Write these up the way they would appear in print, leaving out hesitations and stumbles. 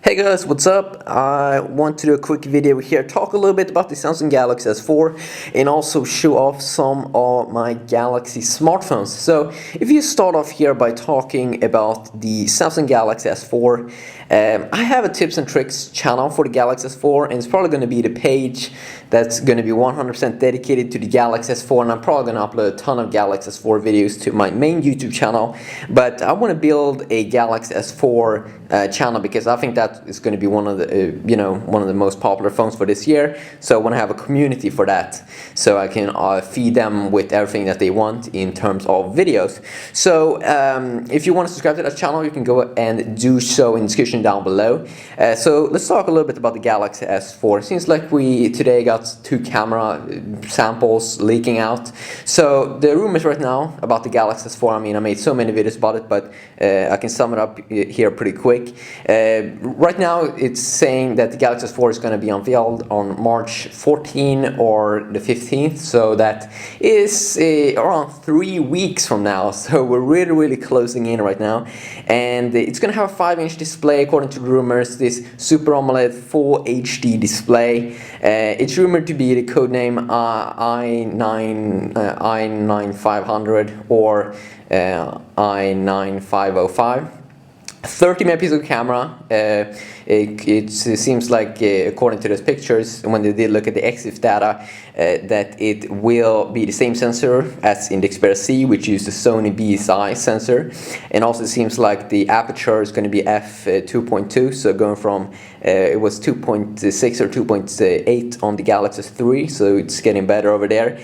Hey guys, what's up? I want to do a quick video here, talk a little bit about the Samsung Galaxy S4 and also show off some of my Galaxy smartphones. So if you start off here by talking about the Samsung Galaxy S4, I have a tips and tricks channel for the Galaxy S4, and it's probably going to be the page that's going to be 100% dedicated to the Galaxy S4, and I'm probably going to upload a ton of Galaxy S4 videos to my main YouTube channel. But I want to build a Galaxy S4 channel because I think that is going to be one of the one of the most popular phones for this year. So I want to have a community for that, so I can feed them with everything that they want in terms of videos. So if you want to subscribe to that channel, you can go and do so in the description down below. So let's talk a little bit about the Galaxy S4. It seems like we today got two camera samples leaking out. So the rumors right now about the Galaxy S4, I mean, I made so many videos about it, but I can sum it up here pretty quick. Right now it's saying that the Galaxy S4 is going to be unveiled on March 14 or the 15th, so that is around 3 weeks from now. So we're really closing in right now, and it's going to have a 5-inch display according to rumors. This Super AMOLED Full HD display. It's rumored to be the codename i9500 or i9505. 30 megapixel camera. It seems like, according to those pictures, when they did look at the EXIF data, that it will be the same sensor as in the Xperia C, which used the Sony BSI sensor, and also it seems like the aperture is going to be f2.2, so going from it was 2.6 or 2.8 on the Galaxy S3, so it's getting better over there.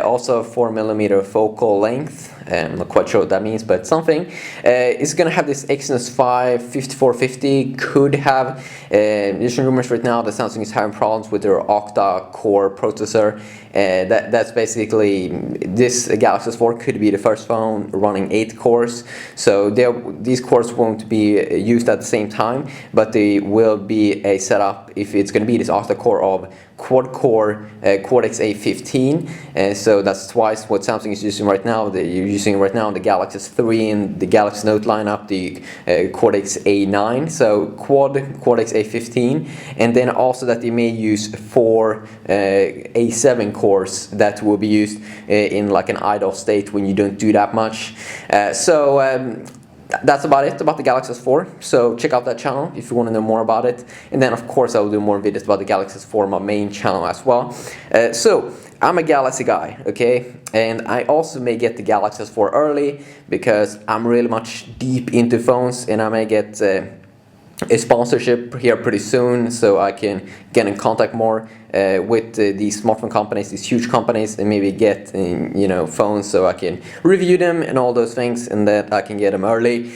Also 4mm focal length. I'm not quite sure what that means, but something. It's going to have this Exynos 5 5450. Could have there's some rumors right now that Samsung is having problems with their octa-core processor. That's basically, this Galaxy S4 could be the first phone running 8 cores. So these cores won't be used at the same time, but they will be a setup if it's going to be this octa-core of quad-core Cortex A15. So that's twice what Samsung is using right now. They're using right now the Galaxy S3 and the Galaxy Note lineup, the Cortex A9. So Cortex A15, and then also that they may use 4 A7 cores that will be used in like an idle state when you don't do that much. That's about it about the Galaxy S4. So check out that channel if you want to know more about it. And then of course I will do more videos about the Galaxy S4 on my main channel as well. So I'm a Galaxy guy, okay? And I also may get the Galaxy S4 early because I'm really much deep into phones, and I may get a sponsorship here pretty soon, so I can get in contact more with these smartphone companies, these huge companies, and maybe get phones so I can review them and all those things, and that I can get them early,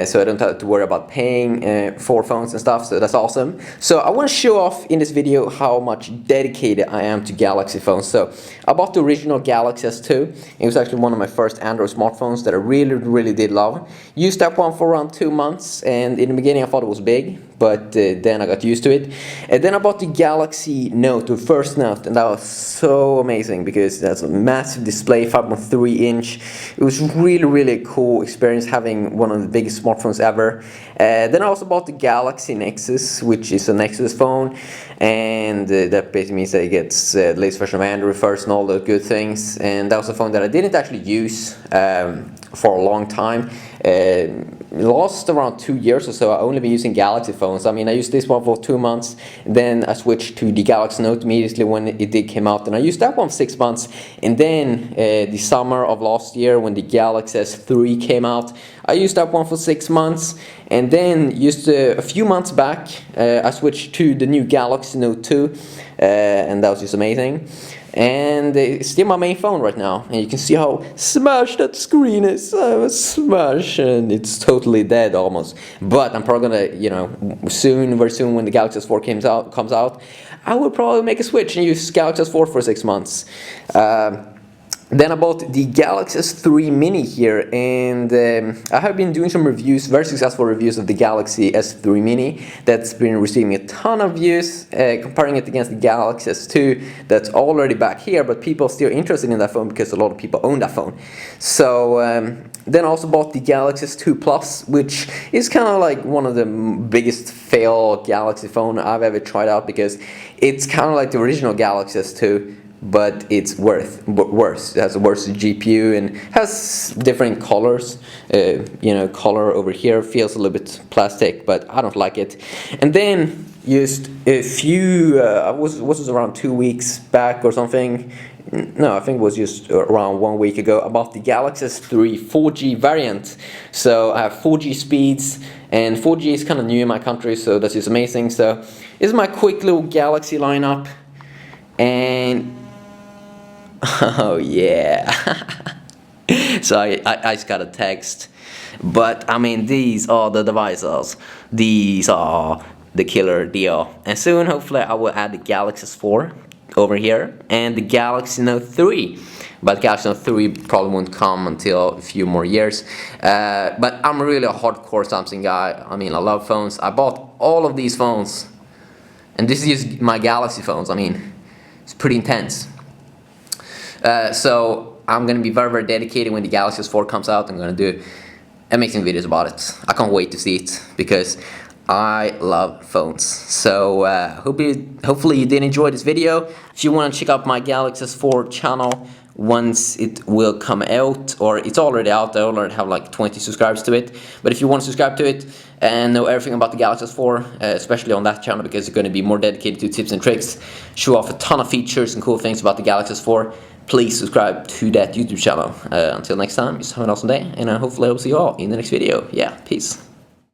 so I don't have to worry about paying for phones and stuff. So that's awesome. So I want to show off in this video how much dedicated I am to Galaxy phones. So I bought the original Galaxy S2. It was actually one of my first Android smartphones that I really did love. Used that one for around 2 months, and in the beginning I thought it was big, but then I got used to it. And then I bought the Galaxy Note, the first Note, and that was so amazing because that's a massive display, 5.3-inch. It was really cool experience having one of the biggest smartphones ever. Then I also bought the Galaxy Nexus, which is a Nexus phone, and that basically means that it gets the latest version of Android first and all those good things. And that was a phone that I didn't actually use for a long time. Lost around 2 years or so. I only been using Galaxy phones. I mean, I used this one for 2 months, then I switched to the Galaxy Note immediately when it did come out, and I used that one for 6 months. And then the summer of last year when the Galaxy S3 came out, I used that one for 6 months, and then just a few months back I switched to the new Galaxy Note 2, and that was just amazing. And it's still my main phone right now, and you can see how smashed that screen is. Smashed, and it's totally dead almost. But I'm probably gonna, very soon when the Galaxy S4 comes out, I will probably make a switch and use Galaxy S4 for 6 months. Then I bought the Galaxy S3 Mini here, and I have been doing some reviews, very successful reviews of the Galaxy S3 Mini that's been receiving a ton of views, comparing it against the Galaxy S2 that's already back here, but people are still interested in that phone because a lot of people own that phone. So then I also bought the Galaxy S2 Plus, which is kind of like one of the biggest fail Galaxy phone I've ever tried out, because it's kind of like the original Galaxy S2, but it's worse. It has a worse GPU and has different colors. Color over here feels a little bit plastic, but I don't like it. And then just a few, was around 2 weeks back or something. No, I think it was just around 1 week ago. I bought the Galaxy S3 4G variant. So I have 4G speeds, and 4G is kind of new in my country, so that's just amazing. So this is my quick little Galaxy lineup, and oh yeah. So I just got a text, but I mean, these are the devices. These are the killer deal, and soon hopefully I will add the Galaxy S4 over here and the Galaxy Note 3, but Galaxy Note 3 probably won't come until a few more years. But I'm really a hardcore Samsung guy. I mean, I love phones. I bought all of these phones, and this is just my Galaxy phones. I mean, it's pretty intense. So I'm going to be very, very dedicated when the Galaxy S4 comes out. I'm going to do amazing videos about it. I can't wait to see it, because I love phones. So hopefully you did enjoy this video. If you want to check out my Galaxy S4 channel once it will come out, or it's already out, I already have like 20 subscribers to it. But if you want to subscribe to it and know everything about the Galaxy S4, especially on that channel, because it's going to be more dedicated to tips and tricks, show off a ton of features and cool things about the Galaxy S4, please subscribe to that YouTube channel. Until next time, just have an awesome day, and hopefully I will see you all in the next video. Yeah, peace.